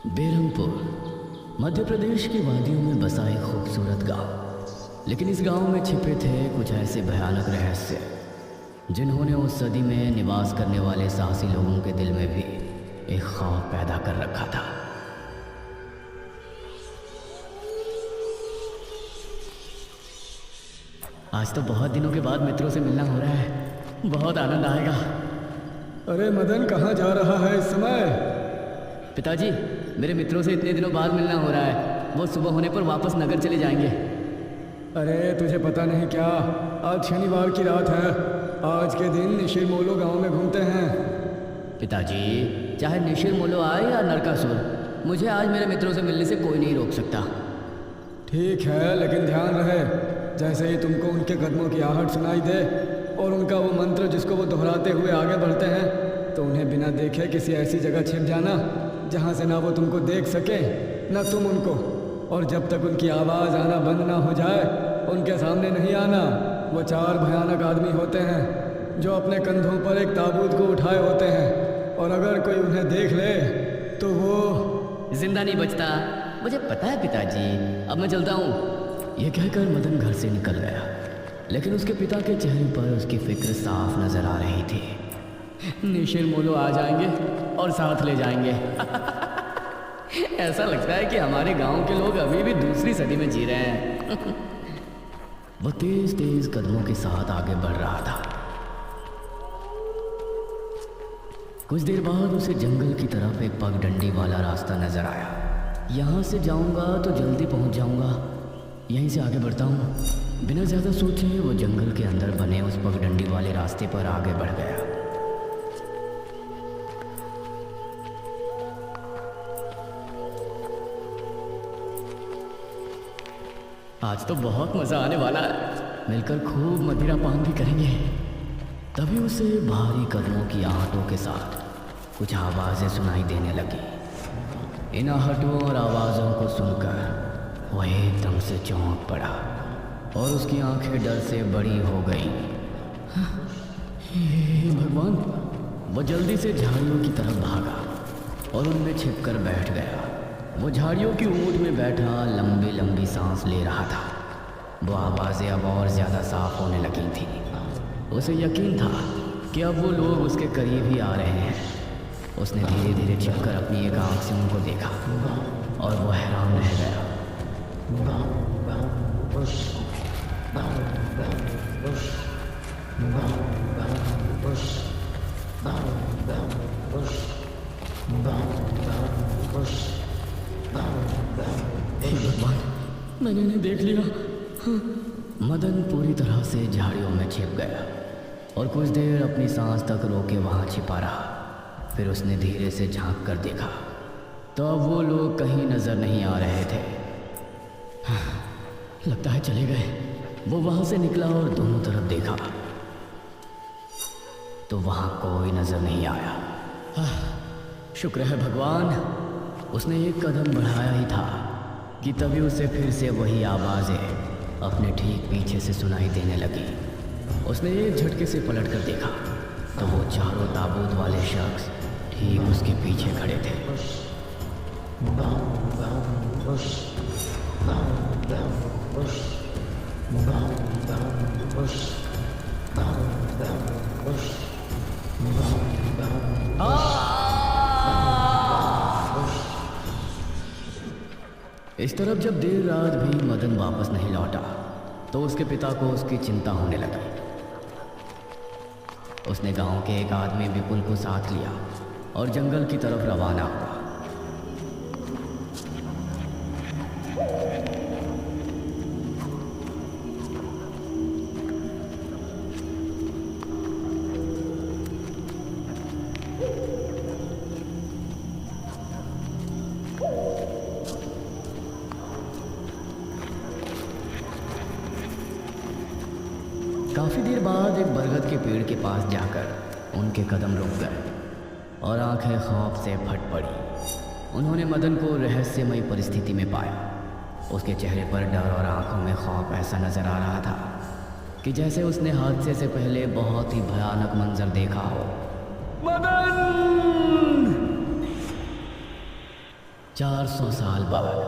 बेरंगपुर मध्य प्रदेश की वादियों में बसा एक खूबसूरत गांव। लेकिन इस गांव में छिपे थे कुछ ऐसे भयानक रहस्य जिन्होंने उस सदी में निवास करने वाले साहसी लोगों के दिल में भी एक खौफ पैदा कर रखा था। आज तो बहुत दिनों के बाद मित्रों से मिलना हो रहा है, बहुत आनंद आएगा। अरे मदन, कहाँ जा रहा है इस समय? पिताजी, मेरे मित्रों से इतने दिनों बाद मिलना हो रहा है। वो सुबह होने पर वापस नगर चले जाएंगे। अरे तुझे पता नहीं क्या, आज शनिवार की रात है। आज के दिन निशिर मोलो गांव में घूमते हैं। पिताजी, चाहे निशिर मोलो आए या नरकासुर, मुझे आज मेरे मित्रों से मिलने से कोई नहीं रोक सकता। ठीक है, लेकिन ध्यान रहे, जैसे ही तुमको उनके कदमों की आहट सुनाई दे और उनका वो मंत्र जिसको वो दोहराते हुए आगे बढ़ते हैं, तो उन्हें बिना देखे किसी ऐसी जगह छिप जाना जहाँ से ना वो तुमको देख सके ना तुम उनको। और जब तक उनकी आवाज़ आना बंद ना हो जाए उनके सामने नहीं आना। वो 4 भयानक आदमी होते हैं जो अपने कंधों पर एक ताबूत को उठाए होते हैं, और अगर कोई उन्हें देख ले तो वो जिंदा नहीं बचता। मुझे पता है पिताजी, अब मैं चलता हूँ। यह कहकर मदन घर से निकल गया, लेकिन उसके पिता के चेहरे पर उसकी फिक्र साफ नजर आ रही थी। निशिर मोलो आ जाएंगे और साथ ले जाएंगे। ऐसा लगता है कि हमारे गांव के लोग अभी भी दूसरी सदी में जी रहे हैं। वो तेज तेज कदमों के साथ आगे बढ़ रहा था। कुछ देर बाद उसे जंगल की तरफ एक पगडंडी वाला रास्ता नजर आया। यहाँ से जाऊंगा तो जल्दी पहुंच जाऊंगा, यहीं से आगे बढ़ता हूँ। बिना ज़्यादा सोचे वो जंगल के अंदर बने उस पगडंडी वाले रास्ते पर आगे बढ़ गया। आज तो बहुत मज़ा आने वाला है, मिलकर खूब मदिरा पान भी करेंगे। तभी उसे भारी कदमों की आहटों के साथ कुछ आवाज़ें सुनाई देने लगी। इन आहटों और आवाज़ों को सुनकर वह एकदम से चौंक पड़ा और उसकी आंखें डर से बड़ी हो गईं। हे भगवान! वो जल्दी से झाड़ियों की तरफ भागा और उनमें छिपकर बैठ गया। वो झाड़ियों की ऊंट में बैठा लंबी लंबी सांस ले रहा था। वो आवाज़ें अब और ज़्यादा साफ होने लगी थीं। उसे यकीन था कि अब वो लोग उसके करीब ही आ रहे हैं। उसने धीरे धीरे छिपकर अपनी एक आँख से उनको देखा और वो हैरान रह गया। भगवान, मैंने इन्हें देख लिया। मदन पूरी तरह से झाड़ियों में छिप गया और कुछ देर अपनी सांस तक रोके वहाँ छिपा रहा। फिर उसने धीरे से झांक कर देखा तो अब वो लोग कहीं नजर नहीं आ रहे थे। लगता है चले गए। वो वहां से निकला और दोनों तरफ देखा तो वहां कोई नजर नहीं आया। शुक्र है भगवान, उसने एक कदम बढ़ाया ही था कि तभी उसे फिर से वही आवाज़ें अपने ठीक पीछे से सुनाई देने लगी। उसने एक झटके से पलट कर देखा तो वो चारों ताबूत वाले शख्स ठीक उसके पीछे खड़े थे। इस तरफ जब देर रात भी मदन वापस नहीं लौटा तो उसके पिता को उसकी चिंता होने लगी। उसने गांव के एक आदमी विपुल को साथ लिया और जंगल की तरफ रवाना हुआ। काफ़ी देर बाद एक बरगद के पेड़ के पास जाकर उनके कदम रुक गए और आंखें खौफ से फट पड़ी। उन्होंने मदन को रहस्यमयी परिस्थिति में पाया। उसके चेहरे पर डर और आंखों में खौफ ऐसा नजर आ रहा था कि जैसे उसने हादसे से पहले बहुत ही भयानक मंजर देखा हो। मदन! 400 साल बाद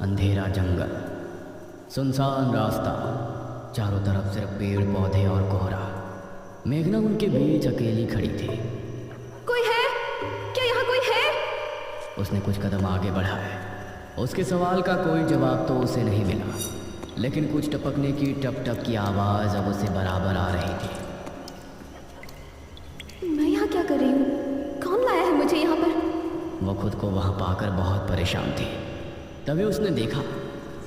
अंधेरा जंगल, सुनसान रास्ता, चारों तरफ सिर्फ पेड़ पौधे और कोहरा। मेघना उनके बीच अकेली खड़ी थी। कोई है क्या? यहाँ कोई है? उसने कुछ कदम आगे बढ़ाए। उसके सवाल का कोई जवाब तो उसे नहीं मिला, लेकिन कुछ टपकने की टप टप की आवाज़ अब उसे बराबर आ रही थी। मैं यहाँ क्या कर रही हूँ? कौन लाया है मुझे यहाँ पर? वो खुद को वहाँ पाकर बहुत परेशान थी। तभी उसने देखा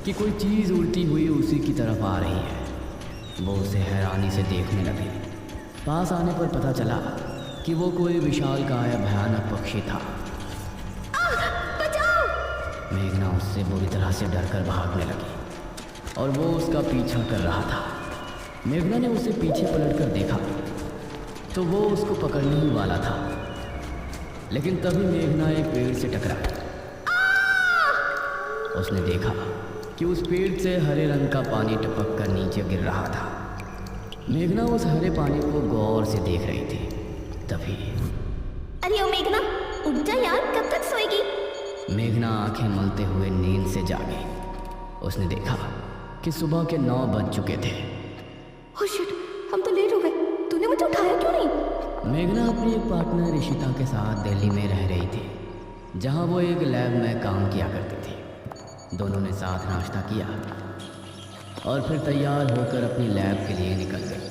कि कोई चीज़ उड़ती हुई उसी की तरफ आ रही है। वो उसे हैरानी से देखने लगी। पास आने पर पता चला कि वो कोई विशालकाय भयानक पक्षी था। बचाओ! मेघना उससे बुरी तरह से डरकर भागने लगी और वो उसका पीछा कर रहा था। मेघना ने उसे पीछे पलटकर देखा तो वो उसको पकड़ने ही वाला था, लेकिन तभी मेघना एक पेड़ से टकराई। उसने देखा कि उस पेड़ से हरे रंग का पानी टपक कर नीचे गिर रहा था। मेघना उस हरे पानी को गौर से देख रही थी। तभी अरे ओ मेघना, उठ जा यार, कब तक सोएगी? मेघना आंखें मलते हुए नींद से जागी। उसने देखा कि सुबह के 9 बज चुके थे। ओह शिट, हम तो लेट हो गए। तूने मुझे उठाया क्यों नहीं? मेघना अपनी एक पार्टनर ऋषिता के साथ दिल्ली में रह रही थी, जहां वो एक लैब में काम किया करती थी। दोनों ने साथ नाश्ता किया और फिर तैयार होकर अपनी लैब के लिए निकल गई।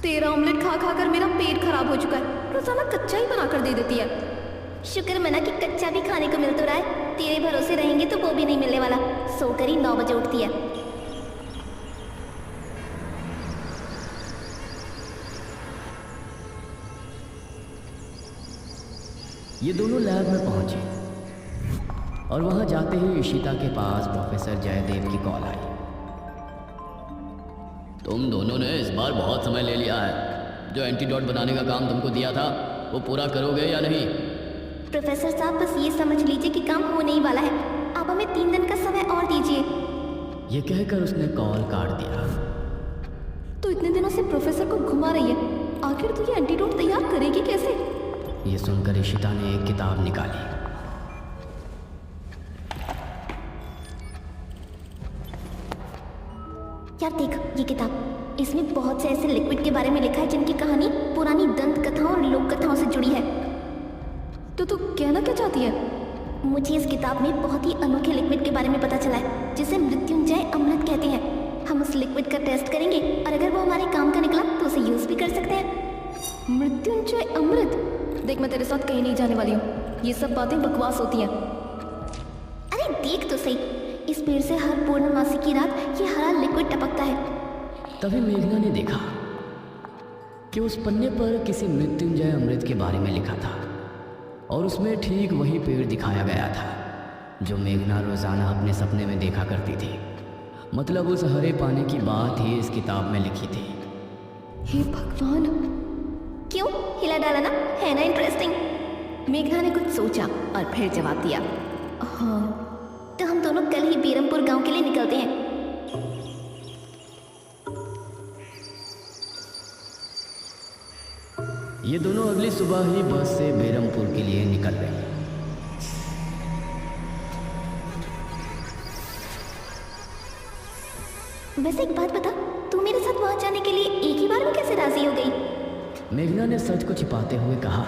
तेरा ऑमलेट खा खा कर मेरा पेट खराब हो चुका है। रोजाना कच्चा ही बना कर दे देती है। शुक्र मना कि कच्चा भी खाने को मिल तो रहा है। तेरे भरोसे रहेंगे तो वो भी नहीं मिलने वाला। सोकर ही 9 बजे उठती है। ये दोनों लैब में पहुंचे और वहां जाते ही ईशिता के पास प्रोफेसर जयदेव की कॉल आई। तुम दोनों ने इस बार बहुत समय ले लिया है। जो एंटीडोट बनाने का काम तुमको दिया था वो पूरा करोगे या नहीं? प्रोफेसर साहब, बस ये समझ लीजिए कि काम होने ही वाला है। आप हमें 3 दिन का समय और दीजिए। ये कहकर उसने कॉल काट दिया। तो इतने दिनों से प्रोफेसर को घुमा रही है। आखिर तू ये एंटीडोट तैयार करेगी कैसे? ये सुनकर ईशिता ने एक किताब निकाली। यार देख ये किताब, इसमें बहुत से ऐसे लिक्विड के बारे में लिखा है जिनकी कहानी पुरानी दंत कथाओं और लोक कथाओं से जुड़ी है। तो तू कहना क्या चाहती है? मुझे इस किताब में बहुत ही अनोखे लिक्विड के बारे में पता चला है, जिसे मृत्युंजय अमृत कहते हैं। हम उस लिक्विड का टेस्ट करेंगे और अगर वो हमारे काम का निकला तो उसे यूज भी कर सकते हैं। मृत्युंजय अमृत? देख, मैं तेरे साथ कहीं नहीं जाने वाली हूँ। ये सब बातें बकवास होती हैं। अरे देख तो सही, इस पेड़ से हर पूर्णमासी की रात ये हरा लिक्विड टपकता है। तभी मेघना ने देखा कि उस पन्ने पर किसी मृत्युंजय अमृत के बारे में लिखा था और उसमें ठीक वही पेड़ दिखाया गया था जो मेघना रोजाना अपने सपने में देखा करती थी। मतलब उस हरे पानी की बात ही इस किताब में लिखी थी। हे भगवान, क्यों हिला डाला ना? है ना इंटरेस्टिंग? मेघना ने कुछ सोचा और फिर जवाब दिया, हाँ तो हम दोनों कल ही बीरमपुर गांव के लिए निकलते हैं। ये दोनों अगली सुबह ही बस से बेरमपुर के लिए निकल गए। वैसे एक बात बता, तू मेरे साथ वहां जाने के लिए एक ही बार में कैसे राजी हो गई? मेघना ने सच को छिपाते हुए कहा,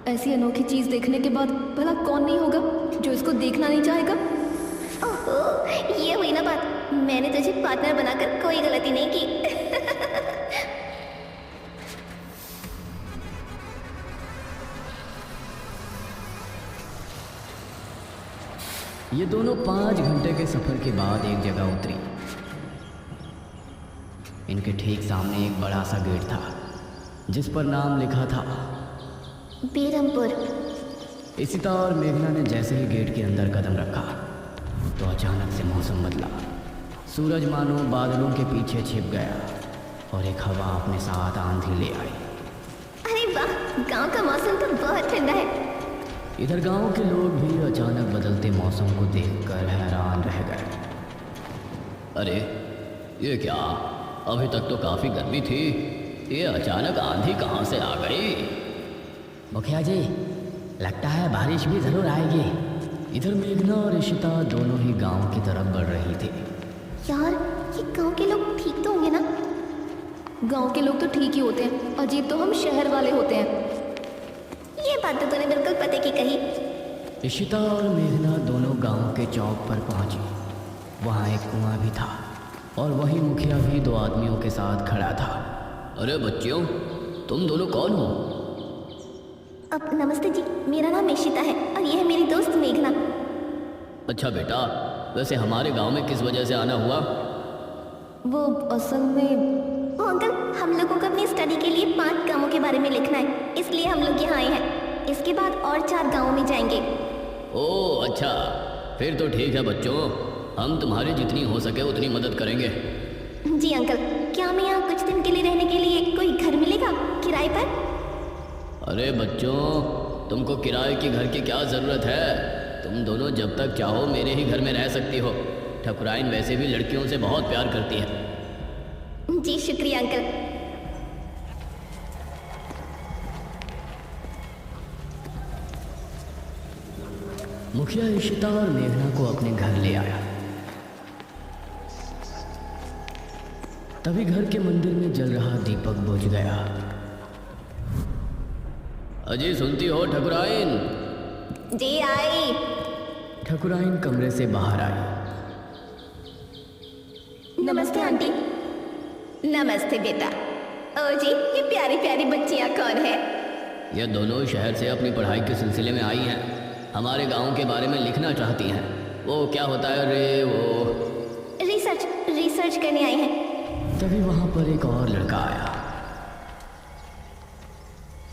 ऐसी अनोखी चीज देखने के बाद भला कौन नहीं होगा जो इसको देखना नहीं चाहेगा? ओहो, ये हुई ना बात। मैंने तुझे पार्टनर बनाकर कोई गलती नहीं की। ये दोनों 5 घंटे के सफर के बाद एक जगह उतरी। इनके ठीक सामने एक बड़ा सा गेट था जिस पर नाम लिखा था बीरमपुर। ईशिता और मेघना ने जैसे ही गेट के अंदर कदम रखा तो अचानक से मौसम बदला। सूरज मानो बादलों के पीछे छिप गया और एक हवा अपने साथ आंधी ले आई। अरे वाह, गांव का मौसम तो बहुत ठंडा है। इधर गांव के लोग भी अचानक बदलते मौसम को देखकर हैरान रह गए। अरे ये क्या, अभी तक तो काफी गर्मी थी, ये अचानक आंधी कहाँ से आ गई? मुखिया जी, लगता है बारिश भी जरूर आएगी। इधर मेघना और इशिता दोनों ही गांव की तरफ बढ़ रही थी। यार, ये गांव के लोग ठीक तो होंगे ना? गांव के लोग तो ठीक ही होते हैं, अजीब तो हम शहर वाले होते हैं। ये बात तो तूने बिल्कुल पते की कही। इशिता और मेघना दोनों गांव के चौक पर पहुंची। वहाँ एक कुआं भी था और वही मुखिया भी दो आदमियों के साथ खड़ा था। अरे बच्चियों, तुम दोनों कौन हो? अब नमस्ते जी, मेरा नाम इशिता है और ये है मेरी दोस्त मेघना। अच्छा बेटा, वैसे हमारे गांव में किस वजह से आना हुआ? वो असल में ओ अंकल, हम लोगों को अपनी स्टडी के लिए 5 गांवों के बारे में लिखना है, इसलिए हम लोग यहाँ आए हैं। इसके बाद और 4 गांवों में जाएंगे। ओह अच्छा, फिर तो ठीक है बच्चों, हम तुम्हारी जितनी हो सके उतनी मदद करेंगे। जी अंकल, क्या हमें यहाँ कुछ दिन के लिए रहने के लिए कोई घर मिलेगा किराए पर? अरे बच्चों, तुमको किराए की घर की क्या ज़रूरत है? तुम दोनों जब तक चाहो मेरे ही घर में रह सकती हो। ठकुराइन वैसे भी लड़कियों से बहुत प्यार करती है। जी शुक्रिया अंकल। मुखिया इशिता और मेघना को अपने घर ले आया। तभी घर के मंदिर में जल रहा दीपक बुझ गया। अजी सुनती हो ठकुराइन? जी आई। ठकुराइन कमरे से बाहर आई। नमस्ते आंटी। नमस्ते बेटा। ओ जी, ये प्यारी प्यारी बच्चियाँ कौन है? ये दोनों शहर से अपनी पढ़ाई के सिलसिले में आई हैं। हमारे गांव के बारे में लिखना चाहती हैं। वो क्या होता है रे, वो रिसर्च करने आई हैं। तभी वहां पर एक और लड़का आया।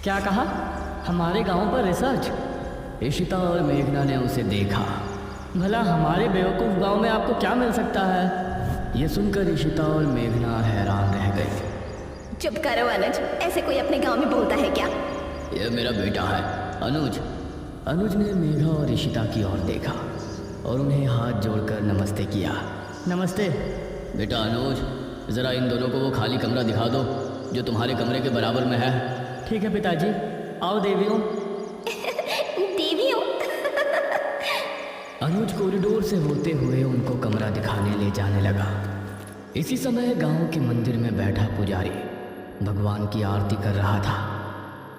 क्या कहा? हमारे गांव पर रिसर्च? इशिता और मेघना ने उसे देखा। भला हमारे बेवकूफ़ गांव में आपको क्या मिल सकता है? ये सुनकर इशिता और मेघना हैरान रह गए। चुप करो अनुज, ऐसे कोई अपने गांव में बोलता है क्या? ये मेरा बेटा है अनुज। अनुज ने मेघा और इशिता की ओर देखा और उन्हें हाथ जोड़कर नमस्ते किया। नमस्ते बेटा अनुज, ज़रा इन दोनों को वो खाली कमरा दिखा दो जो तुम्हारे कमरे के बराबर में है। ठीक है पिताजी, आओ देवियों। देवियों? अनुज कॉरिडोर से होते हुए उनको कमरा दिखाने ले जाने लगा। इसी समय गांव के मंदिर में बैठा पुजारी भगवान की आरती कर रहा था।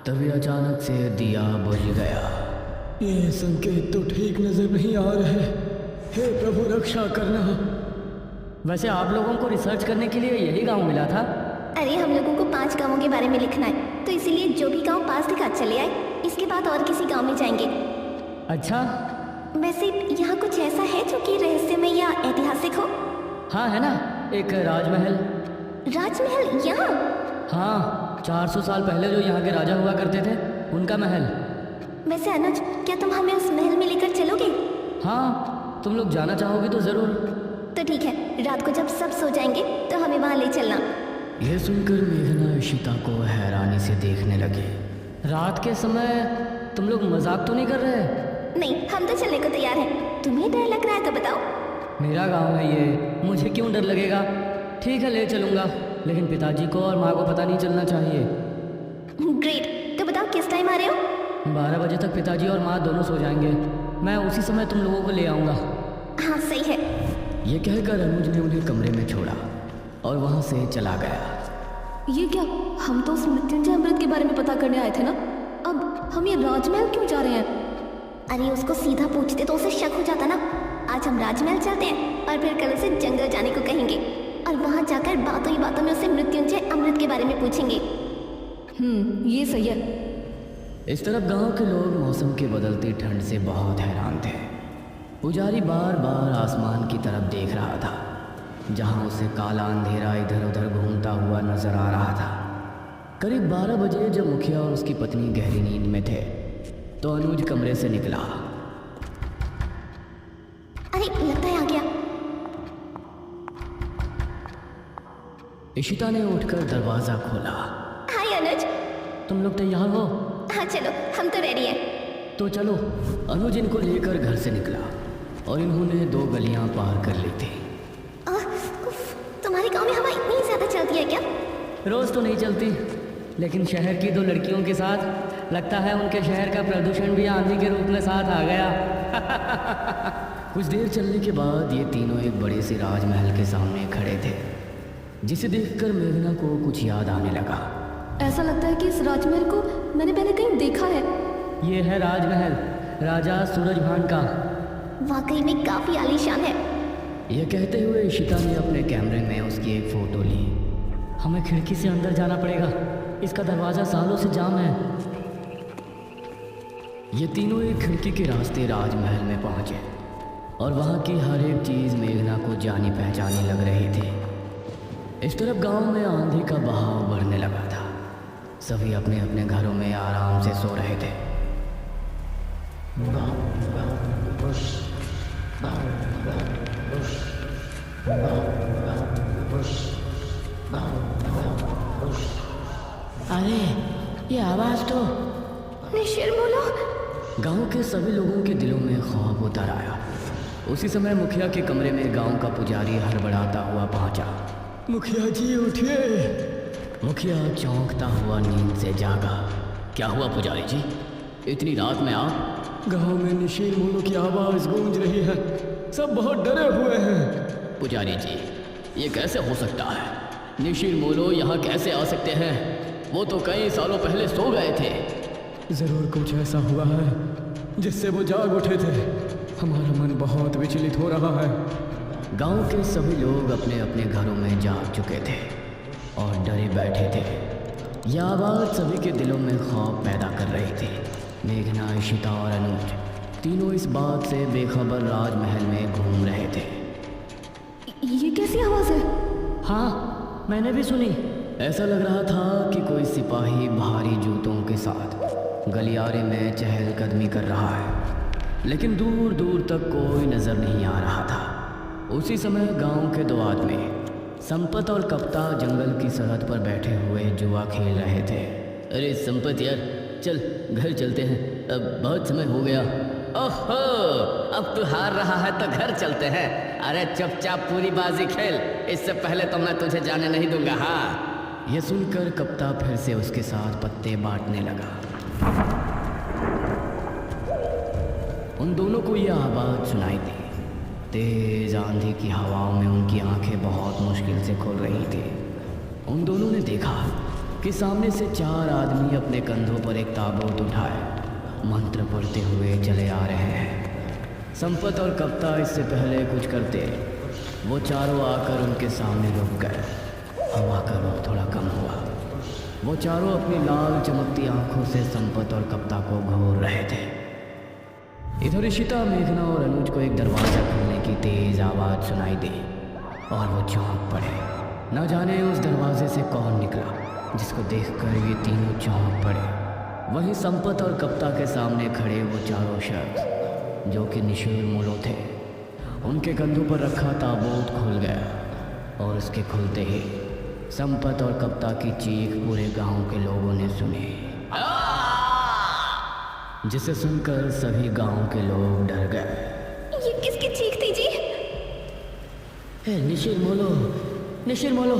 तभी अचानक से दिया बुझ गया। ये संकेत तो ठीक नजर नहीं आ रहे। हे प्रभु रक्षा करना। वैसे आप लोगों को रिसर्च करने के लिए यही गांव मिला था? अरे हम लोगों को 5 गांवों के बारे में लिखना है, तो इसीलिए जो भी गांव पास दिखा चले आए। इसके बाद और किसी गांव में जाएंगे। अच्छा, वैसे यहाँ कुछ ऐसा है जो कि रहस्यमय या ऐतिहासिक हो? हाँ है ना, एक राजमहल। राजमहल यहाँ? हाँ, 400 साल पहले जो यहाँ के राजा हुआ करते थे, उनका महल। वैसे अनुज, क्या तुम हमें उस महल में लेकर चलोगे? हाँ, तुम लोग जाना चाहोगे तो ज़रूर। तो ठीक है, रात को जब सब सो जाएंगे तो हमें वहाँ ले चलना। यह सुनकर मेघना इशिता को हैरानी से देखने लगे। रात के समय तुम लोग मजाक तो नहीं कर रहे? नहीं, हम तो चलने को तैयार हैं। तुम्हें डर लग रहा है तो बताओ। मेरा गांव है ये, मुझे क्यों डर लगेगा? ठीक है, ले चलूँगा, लेकिन पिताजी को और माँ को पता नहीं चलना चाहिए। ग्रेट, तो बताओ किस टाइम आ रहे हो? 12 बजे तक पिताजी और माँ दोनों सो जाएंगे। मैं उसी समय तुम लोगों को ले आऊँगा। हाँ सही है। ये कहकर अनुज ने उन्हें कमरे में छोड़ा और वहाँ से चला गया। ये क्या? हम तो उस मृत्युंजय अमृत के बारे में पता करने आए थे ना। अब हम ये राजमहल क्यों जा रहे हैं? अरे उसको सीधा पूछते तो उसे शक हो जाता ना। आज हम राजमहल चलते हैं और फिर कल उसे जंगल जाने को कहेंगे और वहाँ जाकर बातों ही बातों में उसे मृत्युंजय अमृत के बारे में पूछेंगे। ये सही है। इस तरफ गांव के लोग मौसम की बदलती ठंड से बहुत हैरान थे। पुजारी बार बार आसमान की तरफ देख रहा था, जहां उसे काला अंधेरा इधर उधर घूमता हुआ नजर आ रहा था। करीब 12 बजे जब मुखिया और उसकी पत्नी गहरी नींद में थे तो अनुज कमरे से निकला। अरे लगता है आ गया। इशिता ने उठकर दरवाजा खोला। हाय अनुज। तुम लोग तैयार हो? हाँ चलो, हम तो रेडी हैं। तो चलो। अनुज इनको लेकर घर से निकला और इन्होंने 2 गलियां पार कर ली थी। तुम्हारे गांव में हवा इतनी ज़्यादा चलती है क्या? रोज़ तो नहीं चलती, लेकिन शहर की दो लड़कियों के साथ लगता है उनके शहर का प्रदूषण भी आंधी के रूप में साथ आ गया। कुछ देर चलने के बाद ये तीनों एक बड़े से राजमहल के सामने खड़े थे, जिसे देखकर मेघना को कुछ याद आने लगा। ऐसा लगता है कि इस राजमहल को मैंने पहले कहीं देखा है। ये है राजमहल राजा सूरजभान का। वाकई में काफी आलीशान है। यह कहते हुए इशिता ने अपने कैमरे में उसकी एक फ़ोटो ली। हमें खिड़की से अंदर जाना पड़ेगा, इसका दरवाज़ा सालों से जाम है। ये तीनों एक खिड़की के रास्ते राजमहल में पहुंचे और वहाँ की हर एक चीज़ मेघना को जानी पहचानी लग रही थी। इस तरफ गांव में आंधी का बहाव बढ़ने लगा था। सभी अपने अपने घरों में आराम से सो रहे थे। अरे ये आवाज़ तो निशिर्मोलो। गांव के सभी लोगों के दिलों में खौफ उतर आया। उसी समय मुखिया के कमरे में गांव का पुजारी हड़बड़ाता हुआ पहुंचा। मुखिया जी उठिए। मुखिया चौंकता हुआ नींद से जागा। क्या हुआ पुजारी जी, इतनी रात में आप? गांव में निशिर्मोलो की आवाज़ गूंज रही है, सब बहुत डरे हुए हैं। पुजारी जी, ये कैसे हो सकता है? निशिर्मोलो यहाँ कैसे आ सकते हैं? वो तो कई सालों पहले सो गए थे। ज़रूर कुछ ऐसा हुआ है जिससे वो जाग उठे थे। हमारा मन बहुत विचलित हो रहा है। गांव के सभी लोग अपने अपने घरों में जाग चुके थे और डरे बैठे थे। यह आवाज़ सभी के दिलों में खौफ पैदा कर रही थी। मेघना, इशिता और अनुज तीनों इस बात से बेखबर राजमहल में घूम रहे थे। ये कैसी आवाज़ है? हाँ, मैंने भी सुनी। ऐसा लग रहा था कि कोई सिपाही भारी जूतों के साथ गलियारे में चहलकदमी कर रहा है, लेकिन दूर दूर तक कोई नज़र नहीं आ रहा था। उसी समय गांव के दो आदमी संपत और कप्ता जंगल की सरहद पर बैठे हुए जुआ खेल रहे थे। अरे संपत यार, चल घर चलते हैं, अब बहुत समय हो गया। ओहो, अब तू हार रहा है तो घर चलते हैं। अरे चुपचाप पूरी बाजी खेल, इससे पहले तो मैं तुझे जाने नहीं दूंगा। हाँ। यह सुनकर कप्ता फिर से उसके साथ पत्ते बांटने लगा। उन दोनों को यह आवाज़ सुनाई दी। तेज आंधी की हवाओं में उनकी आंखें बहुत मुश्किल से खुल रही थी। उन दोनों ने देखा कि सामने से चार आदमी अपने कंधों पर एक ताबूत उठाए मंत्र पढ़ते हुए चले आ रहे हैं। संपत और कप्ता इससे पहले कुछ करते, वो चारों आकर उनके सामने रुक गए। हवा का रुख थोड़ा कम हुआ। वो चारों अपनी लाल चमकती आंखों से संपत और कप्ता को घूर रहे थे। इधर इशिता, मेघना और अनुज को एक दरवाज़ा खुलने की तेज आवाज़ सुनाई दी और वो चौंक पड़े। न जाने उस दरवाजे से कौन निकला, जिसको देखकर ये तीनों चौंक पड़े। वहीं संपत और कप्ता के सामने खड़े वो चारों शख्स जो कि निशिर्मोलो थे, उनके कंधों पर रखा ताबूत खुल गया और उसके खुलते ही संपत और कप्ता की चीख पूरे गांव के लोगों ने सुनी, जिसे सुनकर सभी गांव के लोग डर गए। ये किसकी चीख थी जी? निशिर्मोलो, निशिर्मोलो,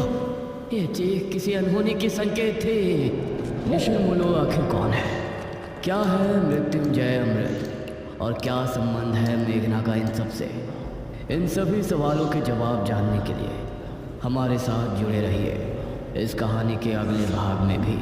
ये चीख किसी अनहोनी की संकेत थी। निशिर्मोलो आखिर कौन है? क्या है मृत्युंजय अमृत? और क्या संबंध है मेघना का इन सब से? इन सभी सवालों के जवाब जानने के लिए हमारे साथ जुड़े रहिए इस कहानी के अगले भाग में भी।